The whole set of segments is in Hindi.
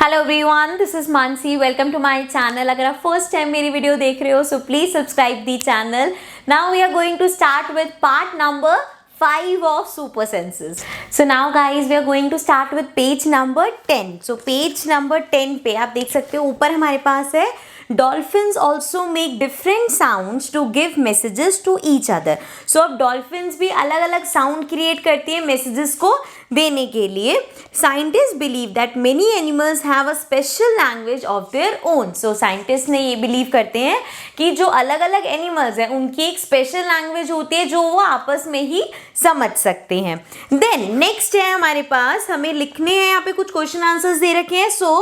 Hello everyone, this is Mansi. Welcome to my channel. अगर आप फर्स्ट टाइम मेरी वीडियो देख रहे हो so please subscribe the channel. Now we are going to start with part number 5 of super senses. So now guys we are going to start with page number 10. So page number 10 पे आप देख सकते हो ऊपर हमारे पास है Dolphins also make different sounds to give messages to each other. So अब dolphins भी अलग अलग sound create करती है messages को देने के लिए. Scientists believe that many animals have a special language of their own. So scientists ने ये believe करते हैं कि जो अलग अलग animals हैं उनकी एक special language होती है जो वो आपस में ही समझ सकते हैं. Then next है हमारे पास, हमें लिखने हैं यहाँ पे कुछ क्वेश्चन आंसर्स दे रखे हैं. So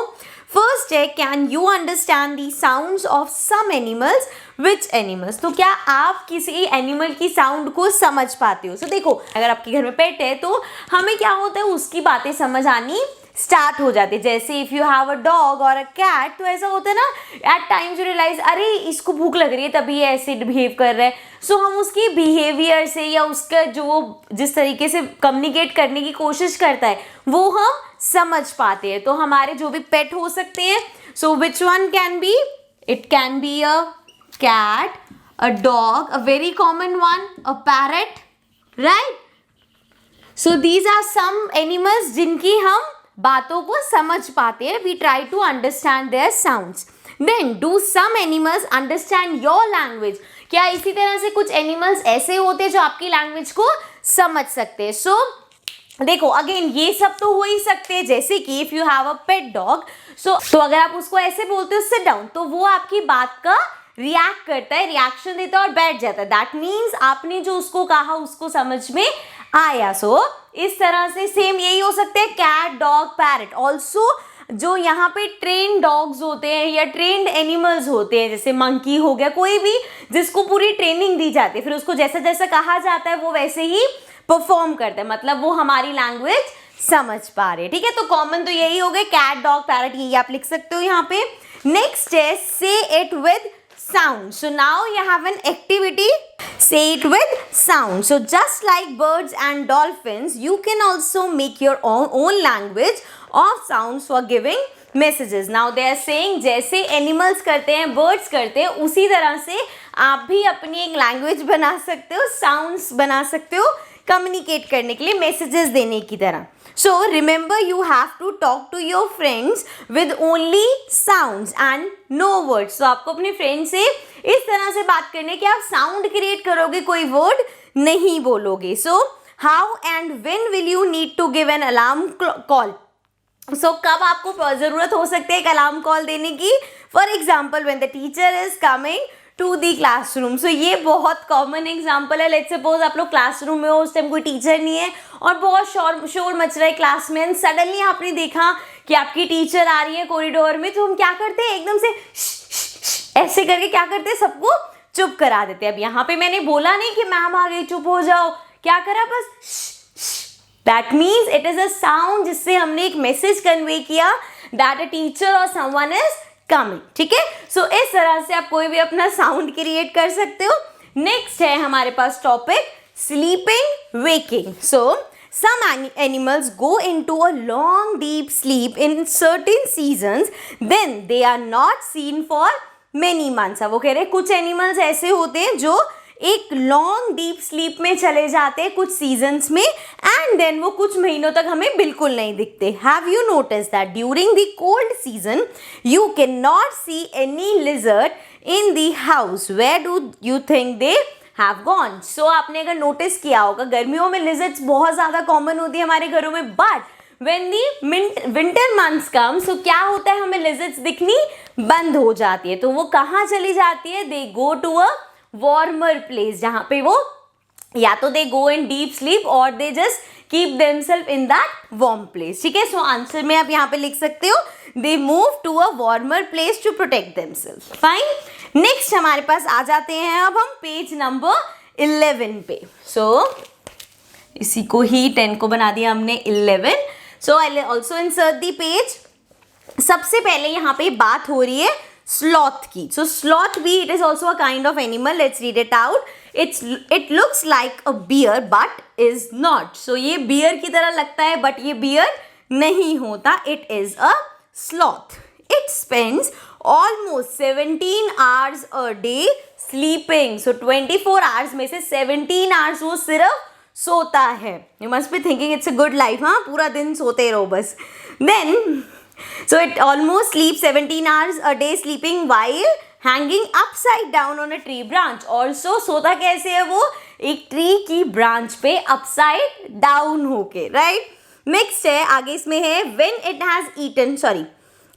फर्स्ट है, can you understand the sounds of some animals, which animals. तो क्या आप किसी एनिमल की साउंड को समझ पाते हो. देखो अगर आपके घर में पेट है तो हमें क्या होता है उसकी बातें समझ आनी स्टार्ट हो जाती है. जैसे if you have a dog और अ कैट तो ऐसा होता है ना, एट टाइम्स यू रियलाइज अरे इसको भूख लग रही है तभी ये ऐसे बिहेव कर रहा है. सो हम उसकी बिहेवियर से या उसका जो जिस तरीके से कम्युनिकेट करने की कोशिश करता है वो हम समझ पाते हैं. तो हमारे जो भी पेट हो सकते हैं, so which one can be, it can be a cat, a dog, a very common one, a parrot, right. So these are some animals जिनकी हम बातों को समझ पाते हैं. We try to understand their sounds. Then do some animals understand your language. क्या इसी तरह से कुछ एनिमल्स ऐसे होते हैं जो आपकी लैंग्वेज को समझ सकते हैं. सो देखो अगेन ये सब तो हो ही सकते हैं, जैसे कि if you have a pet dog, तो अगर आप उसको ऐसे बोलते हो सिट डाउन तो वो आपकी बात का रिएक्ट करता है, रिएक्शन देता है और बैठ जाता है. दैट मीन्स आपने जो उसको कहा उसको समझ में आया. सो इस तरह से सेम यही हो सकते हैं कैट, डॉग, पैरट. ऑल्सो जो यहाँ पे ट्रेन डॉग्स होते हैं या ट्रेंड एनिमल्स होते हैं, जैसे मंकी हो गया, कोई भी जिसको पूरी ट्रेनिंग दी जाती है, फिर उसको जैसा जैसा कहा जाता है वो वैसे ही परफॉर्म करता है, मतलब वो हमारी लैंग्वेज समझ पा रहे हैं. ठीक है, तो कॉमन तो यही हो गए कैट, डॉग, पैरट, यही आप लिख सकते हो यहाँ पे. नेक्स्ट है से it with sound. So now you have an activity, say it with sound. So just like birds and dolphins, you can also make your own language of sounds for giving messages. Now they are saying जैसे animals करते हैं, birds करते हैं, उसी तरह से आप भी अपनी एक लैंग्वेज बना सकते हो, साउंड्स बना सकते हो कम्युनिकेट करने के लिए, मैसेजेस देने की तरह. So remember you have to talk to your friends with only sounds and no words. So आपको अपने फ्रेंड से इस तरह से बात करने की, आप साउंड क्रिएट करोगे, कोई वर्ड नहीं बोलोगे. So how and when will you need to give an alarm call? So कब आपको ज़रूरत हो सकती है एक अलार्म कॉल देने की? For example when the teacher is coming to the classroom. So ये बहुत कॉमन एग्जाम्पल है. लेट्स सपोज आप लोग क्लासरूम में हो, उस टाइम कोई टीचर नहीं है और बहुत शोर मच रहा है क्लास में, एंड सडनली आपने देखा कि आपकी टीचर आ रही है कॉरिडोर में, तो हम क्या करते हैं एकदम से ऐसे करके क्या करते हैं, सबको चुप करा देते हैं. अब यहाँ पे मैंने बोला नहीं कि मैम आ गई चुप हो जाओ, क्या करा, बस that means it is a sound जिससे हमने एक मैसेज कन्वे किया दैट अ टीचर और समवन इज कमिंग. ठीक है, सो इस तरह से आप कोई भी अपना साउंड क्रिएट कर सकते हो. नेक्स्ट है हमारे पास topic sleeping, waking. So some animals go into a long deep sleep in certain seasons, then they are not seen for many months. अब वो कह रहे हैं कुछ एनिमल्स ऐसे होते हैं जो एक लॉन्ग डीप स्लीप में चले जाते हैं कुछ सीजन्स में, एंड देन वो कुछ महीनों तक हमें बिल्कुल नहीं दिखते. Have you notice that during the cold season you can not see any lizard in the house, where do you think they have gone. So आपने अगर नोटिस किया होगा गर्मियों में लिजर्ड्स बहुत ज़्यादा कॉमन होती है हमारे घरों में, but when the winter months come, so क्या होता है, हमें lizards दिखनी बंद हो जाती है. तो वो कहाँ चली जाती है, they go to a warmer place, जहाँ पे वो या तो they go in deep sleep or they just keep themselves in that warm place. ठीक है, सो आंसर में आप यहाँ पे लिख सकते हो they move to a warmer place to protect themselves. Fine. Next हमारे पास आ जाते हैं अब हम पेज नंबर 11 पे. सो इसी को ही 10 को बना दिया हमने 11. So I also insert the page. सबसे पहले यहाँ पे बात हो रही है स्लॉथ की. सो स्लॉथ भी it is also a kind of animal. Let's read it out. It looks like a bear but is not. So ये बियर की तरह लगता है बट ये बियर नहीं होता. It is a sloth. It spends almost 17 hours a day sleeping. So 24 hours में से 17 hours वो सिर्फ सोता है. You must be thinking it's a good life, हाँ, पूरा दिन सोते रहो बस. Then so it almost sleeps 17 hours a day sleeping while hanging upside down on a tree branch. Also सोता कैसे है वो? एक ट्री की ब्रांच पे अपसाइड डाउन होके, राइट. नेक्स्ट है, आगे इसमें है when it has eaten, sorry,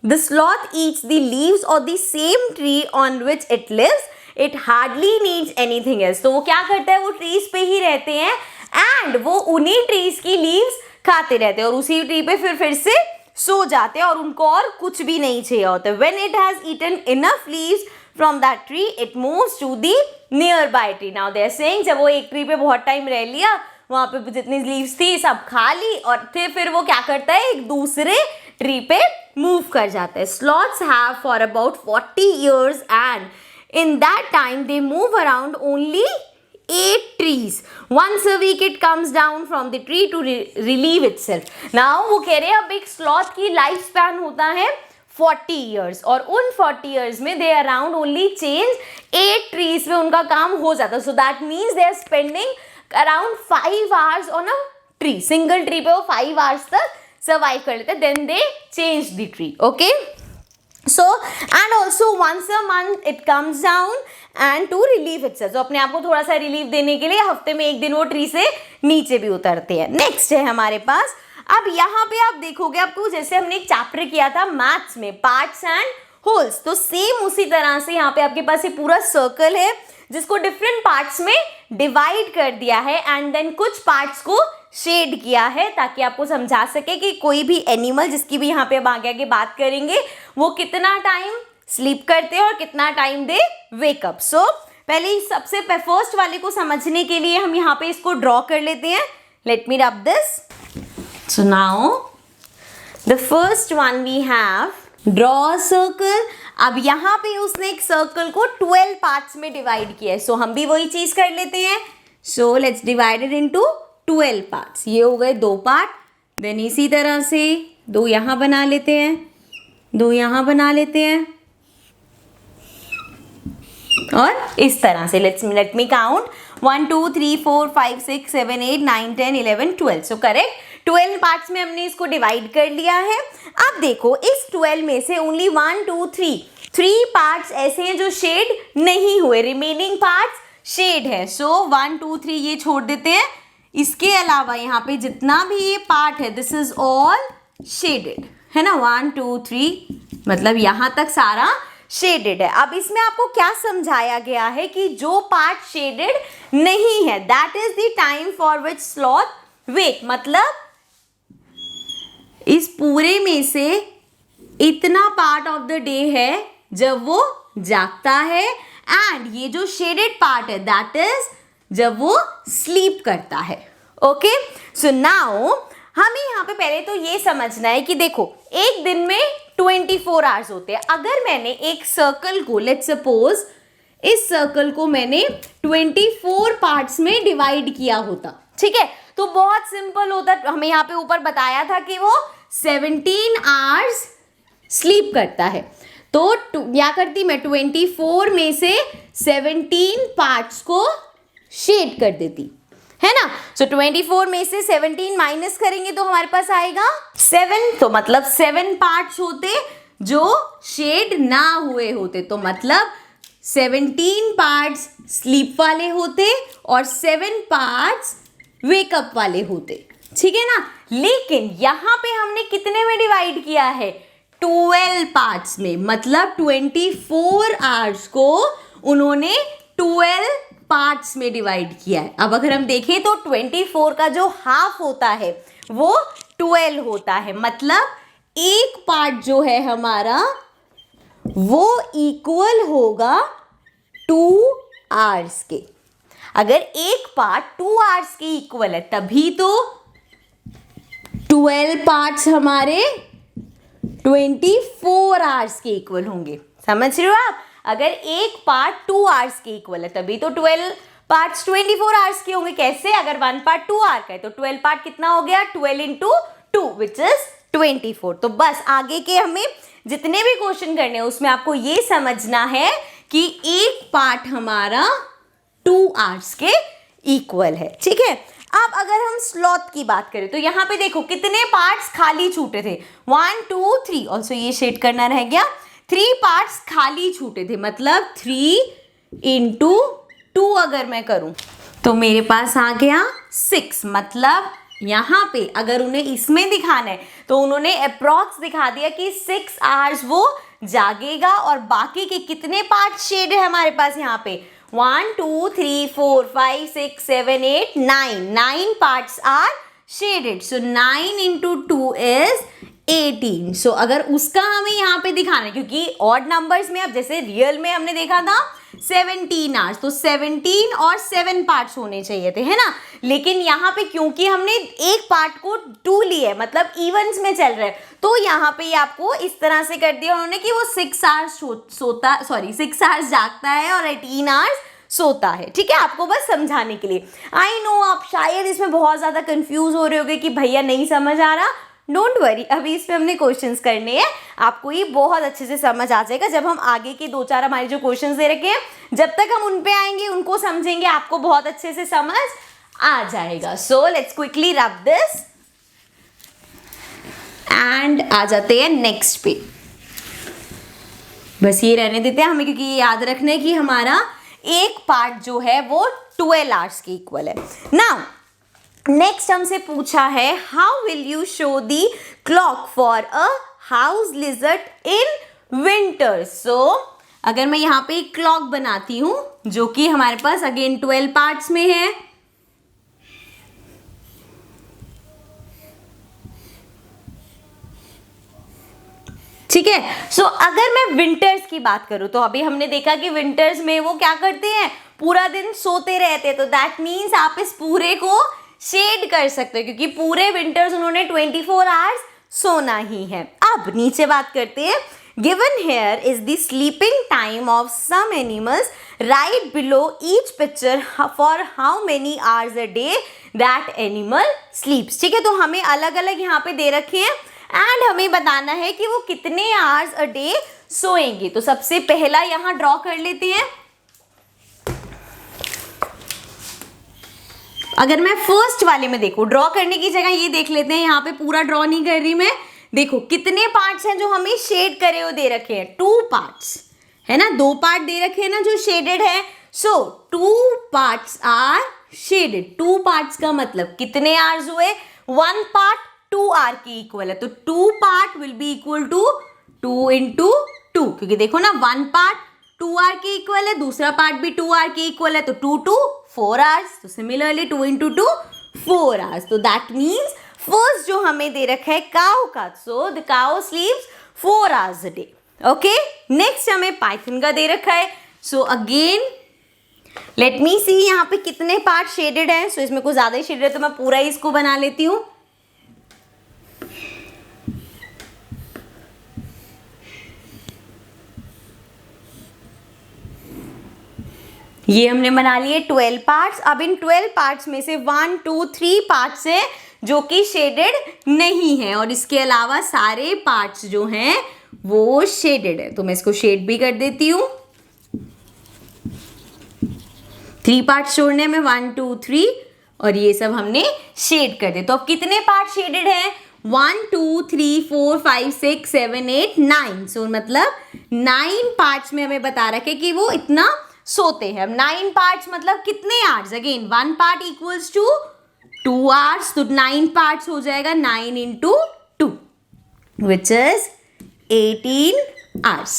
the sloth eats the leaves of the same tree on which it lives. It hardly needs anything else. तो वो क्या करता है, वो ट्रीज पे ही रहते हैं एंड वो उन्हीं ट्रीज की लीव्स खाते रहते हैं और उसी ट्री पे फिर से सो जाते हैं और उनको और कुछ भी नहीं चाहिए होता. When it has eaten enough leaves from that tree, it moves to the nearby tree. Now they are saying जब वो एक ट्री पे बहुत टाइम रह लिया, वहाँ पे जितनी लीव्स थी सब खा ली और फिर वो क्या करता है, एक दूसरे ट्री पे मूव कर जाता है. Sloths have for about 40 years and in that time they move around only 8 trees. Once a week it comes down from the tree to relieve itself. Now वो कह रहे हैं अब एक sloth की लाइफ स्पैन होता है 40 years और उन 40 years में they around only change 8 trees पे उनका काम हो जाता है. So that means they are spending around 5 hours on a tree. Single tree पे वो 5 hours तक survive कर लेते हैं. Then they change the tree. Okay. So and also once a month it comes down and to relieve itself. तो अपने आप को थोड़ा सा रिलीफ देने के लिए हफ्ते में एक दिन वो ट्री से नीचे भी उतरते हैं. नेक्स्ट है हमारे पास, अब यहाँ पे आप देखोगे, आपको जैसे हमने एक चैप्टर किया था मैथ्स में पार्ट्स एंड होल्स, तो सेम उसी तरह से यहाँ पे आपके पास ये पूरा सर्कल है जिसको डिफरेंट पार्ट्स में डिवाइड कर दिया है एंड देन कुछ पार्ट्स को शेड किया है ताकि आपको समझा सके कि कोई भी एनिमल, जिसकी भी यहाँ पे अब आगे आगे बात करेंगे, वो कितना टाइम स्लीप करते हैं और कितना टाइम दे वेक अप. सो पहले सबसे फर्स्ट वाले को समझने के लिए हम यहाँ पे इसको ड्रॉ कर लेते हैं. Let me rub this. So now the first one we have draw a circle. अब यहाँ पे उसने एक सर्कल को 12 पार्ट्स में डिवाइड किया है. सो हम भी वही चीज कर लेते हैं. So let's divide it into 12 parts. ये हो गए 2 पार्ट. देन इसी तरह से 2 यहाँ बना लेते हैं, 2 यहाँ बना लेते हैं और इस तरह से let me count 1 2 3 4 5 6 7 8 9 10 11 12. So correct, 12 parts में हमने इसको डिवाइड कर लिया है. अब देखो इस 12 में से ओनली 1 2 3 पार्ट्स ऐसे हैं जो शेड नहीं हुए, रिमेनिंग पार्ट्स शेड है. सो 1 2 3 ये छोड़ देते हैं. इसके अलावा यहाँ पे जितना भी ये पार्ट है दिस इज ऑल शेडेड है ना. 1 2 3 मतलब यहाँ तक सारा शेडेड है. अब इसमें आपको क्या समझाया गया है कि जो पार्ट शेडेड नहीं है that is the time for which sloth wake. मतलब इस पूरे में से इतना पार्ट ऑफ द डे है जब वो जागता है एंड ये जो शेडेड पार्ट है दैट इज जब वो स्लीप करता है. ओके, सो नाउ हमें यहाँ पे पहले तो ये समझना है कि देखो एक दिन में 24 आवर्स होते हैं. अगर मैंने एक सर्कल को, लेट्स सपोज इस सर्कल को मैंने 24 पार्ट्स में डिवाइड किया होता, ठीक है, तो बहुत सिंपल होता. हमें यहाँ पे ऊपर बताया था कि वो 17 आवर्स स्लीप करता है. तो क्या करती मैं 24 में से 17 पार्ट्स को शेड कर देती है ना. सो 24 में से 17 माइनस करेंगे तो हमारे पास आएगा 7. तो मतलब 7 पार्ट्स होते जो शेड ना हुए होते. तो मतलब 17 पार्ट्स स्लीप वाले होते और 7 पार्ट्स वेकअप वाले होते, ठीक है ना. लेकिन यहाँ पे हमने कितने में डिवाइड किया है, 12 पार्ट्स में. मतलब 24 आवर्स को उन्होंने 12 पार्ट्स में डिवाइड किया है. अब अगर हम देखें तो 24 का जो हाफ होता है वो 12 होता है. मतलब एक पार्ट जो है हमारा वो इक्वल होगा 2 आवर्स के. अगर एक पार्ट 2 आवर्स के इक्वल है तभी तो 12 पार्ट्स हमारे 24 आवर्स के इक्वल होंगे. समझ रहे हो आप. अगर एक पार्ट 2 आवर्स के इक्वल है तभी तो 12 पार्ट्स 24 आवर्स के होंगे. कैसे, अगर 1 पार्ट 2 आवर का है तो 12 पार्ट कितना हो गया, 12 इंटू 2 विच इज 24। तो बस आगे के हमें जितने भी क्वेश्चन करने हैं उसमें आपको ये समझना है कि एक पार्ट हमारा 2 आवर्स के इक्वल है, ठीक है। अब अगर हम स्लॉथ की बात करें तो यहाँ पे देखो कितने पार्ट्स खाली छूटे थे, 1 2 3, ऑल्सो ये शेड करना रह गया, 3 पार्ट्स खाली छूटे थे, मतलब 3 इंटू 2 अगर मैं करूं तो मेरे पास आ गया 6। मतलब यहाँ पे अगर उन्हें इसमें दिखाना है तो उन्होंने अप्रॉक्स दिखा दिया कि 6 आवर्स वो जागेगा, और बाकी के कितने पार्ट शेड है हमारे पास यहाँ पे 1 2 3 4 5 6 7 8 9 parts are shaded. So 9 into 2 is 18। So अगर उसका हमें यहाँ पे दिखाना है, क्योंकि ऑड नंबर्स में अब जैसे रियल में हमने देखा था 17 आवर्स, तो 17 और 7 पार्ट्स होने चाहिए थे, है ना। लेकिन यहाँ पे क्योंकि हमने एक पार्ट को 2 लिए, मतलब इवन्स में चल रहे हैं, तो यहाँ पे ये आपको इस तरह से कर दिया उन्होंने कि वो 6 आवर्स 6 आवर्स जागता है और 18 आवर्स सोता है, ठीक है, आपको बस समझाने के लिए। आई नो आप शायद इसमें बहुत ज़्यादा कंफ्यूज हो रहे होगे कि भैया नहीं समझ आ रहा, डोंट वरी, अभी इसमें हमने क्वेश्चंस करने हैं, आपको ये बहुत अच्छे से समझ आ जाएगा जब हम आगे के 2-4 हमारे जो क्वेश्चंस दे रखे हैं, जब तक हम उन पे आएंगे उनको समझेंगे, आपको बहुत अच्छे से समझ आ जाएगा। So let's quickly rub this and आ जाते हैं नेक्स्ट पे। बस ये रहने देते हैं हमें, क्योंकि ये याद रखना है कि हमारा एक पार्ट जो है वो 12 आवर्स के इक्वल है। नाउ नेक्स्ट हमसे पूछा है how will you show the clock for a house lizard in winter. So अगर मैं यहाँ पे एक क्लॉक बनाती हूं जो कि हमारे पास अगेन 12 पार्ट्स में है, ठीक है। सो अगर मैं विंटर्स की बात करूं तो अभी हमने देखा कि विंटर्स में वो क्या करते हैं, पूरा दिन सोते रहते हैं, तो दैट मीन्स आप इस पूरे को शेड कर सकते हो, क्योंकि पूरे विंटर्स उन्होंने 24 आवर्स सोना ही है। अब नीचे बात करते हैं, given here is the sleeping time of some animals, right below each picture for how many hours a day that animal sleeps. ठीक है, तो हमें अलग अलग यहाँ पे दे रखे हैं एंड हमें बताना है कि वो कितने आवर्स अ डे सोएंगे। तो सबसे पहला यहाँ ड्रॉ कर लेते हैं। अगर मैं फर्स्ट वाले में देखूं, ड्रॉ करने की जगह ये देख लेते हैं, यहाँ पे पूरा ड्रॉ नहीं कर रही मैं। देखो कितने पार्ट्स हैं जो हमें शेड करे हुए दे रखे हैं, 2 पार्ट्स है ना, 2 पार्ट दे रखे हैं ना जो शेडेड है। सो 2 पार्ट्स आर शेडेड। 2 पार्ट्स का मतलब कितने आवर्स हुए, 1 पार्ट 2 आवर के इक्वल है, तो 2 part will be equal to 2 into 2, क्योंकि देखो ना 1 पार्ट 2 आवर के इक्वल है, दूसरा पार्ट भी 2 आवर के इक्वल है, तो 2 to 4 आवर्स। तो सिमिलरली 2 इंटू 2 4 आवर्स। तो दैट मीन्स फर्स्ट जो हमें दे रखा है काउ का, so the cow स्लीप्स 4 hours a day. Okay, next हमें पाइथन का दे रखा है। सो अगेन लेट मी सी यहाँ पे कितने पार्ट शेडेड है। सो इसमें कुछ ज्यादा ही शेडेड है तो मैं पूरा ही इसको बना लेती हूँ। ये हमने बना लिए 12 पार्ट्स। अब इन 12 पार्ट्स में से 1 2 3 पार्ट्स है जो कि शेडेड नहीं है, और इसके अलावा सारे पार्ट्स जो हैं वो शेडेड है। तो मैं इसको शेड भी कर देती हूँ। 3 पार्ट्स छोड़ने में 1 2 3, और ये सब हमने शेड कर दिए। तो अब कितने पार्ट शेडेड है, 1 2 3 4 5 6 7 8 9। सो मतलब 9 पार्ट्स में हमें बता रखे कि वो इतना सोते हैं। अब 9 पार्ट्स मतलब कितने hours, again 1 part equals to 2 hours, तो 9 पार्ट्स हो जाएगा 9 into 2 which is 18 hours.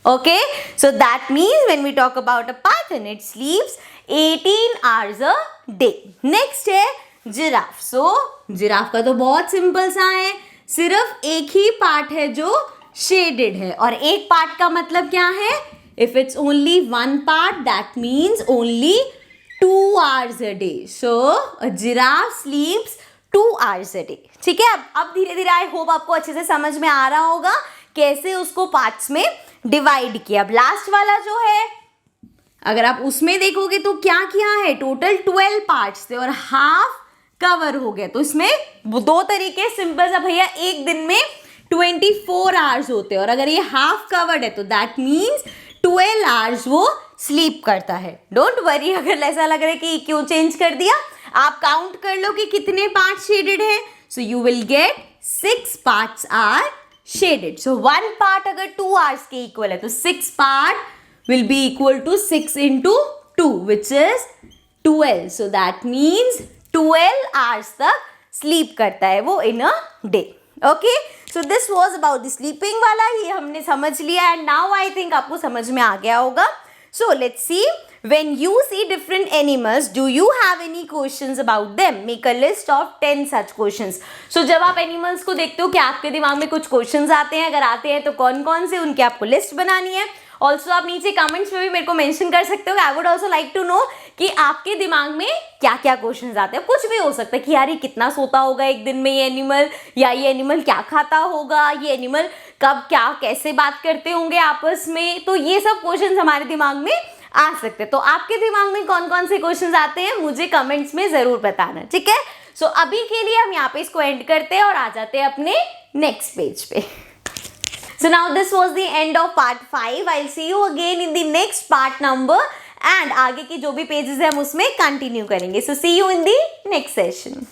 Okay, so that means when we talk about a python, it sleeps 18 hours a day. Next है जिराफ। So जिराफ का तो बहुत सिंपल सा है, सिर्फ एक ही पार्ट है जो शेडेड है, और एक पार्ट का मतलब क्या है, if it's only 1 part that means only 2 hours a day. So a giraffe sleeps 2 hours a day. ठीक है, अब धीरे धीरे आई होप आपको अच्छे से समझ में आ रहा होगा कैसे उसको पार्ट्स में डिवाइड किया। अब लास्ट वाला जो है, अगर आप उसमें देखोगे तो क्या किया है, टोटल 12 पार्ट्स थे और हाफ कवर हो गया, तो इसमें दो तरीके सिंपल सा भैया, एक दिन में 24 आवर्स होते हैं और अगर ये हाफ कवर्ड है तो दैट मीन्स 12 आवर्स वो स्लीप करता है। डोंट वरी अगर ऐसा लग रहा है कि क्यों चेंज कर दिया, आप काउंट कर लो कि कितने पार्ट शेडेड है। So you will get 6 parts are shaded. So 1 part अगर 2 आवर्स के इक्वल है तो 6 part will be equal to 6 into 2 which is 12. So that means 12 hours तक स्लीप करता है वो in a day. Okay, so this was about the sleeping वाला, ये हमने समझ लिया एंड नाउ आई थिंक आपको समझ में आ गया होगा। So let's see, when you see different animals, do you have any questions about them? Make a list of 10 such questions. So जब आप एनिमल्स को देखते हो क्या आपके दिमाग में कुछ क्वेश्चंस आते हैं? अगर आते हैं तो कौन कौन से, उनकी आपको लिस्ट बनानी है। ऑल्सो आप नीचे कमेंट्स में भी मेरे को मेंशन कर सकते हो। I would also like to know कि आपके दिमाग में क्या क्या क्वेश्चंस आते हैं। कुछ भी हो सकता है कि यार ये कितना सोता होगा एक दिन में ये एनिमल, या ये एनिमल क्या खाता होगा, ये एनिमल कब क्या कैसे बात करते होंगे आपस में। तो ये सब क्वेश्चंस हमारे दिमाग में आ सकते हैं। तो आपके दिमाग में कौन कौन से क्वेश्चंस आते हैं मुझे कमेंट्स में जरूर बताना, ठीक है। सो अभी के लिए हम यहाँ पे इसको एंड करते हैं और आ जाते हैं अपने नेक्स्ट पेज पे। So now this was the end of part 5. I'll see you again in the next part number and आगे की जो भी पेजेस है हम उसमें कंटिन्यू करेंगे। So see you in the next session.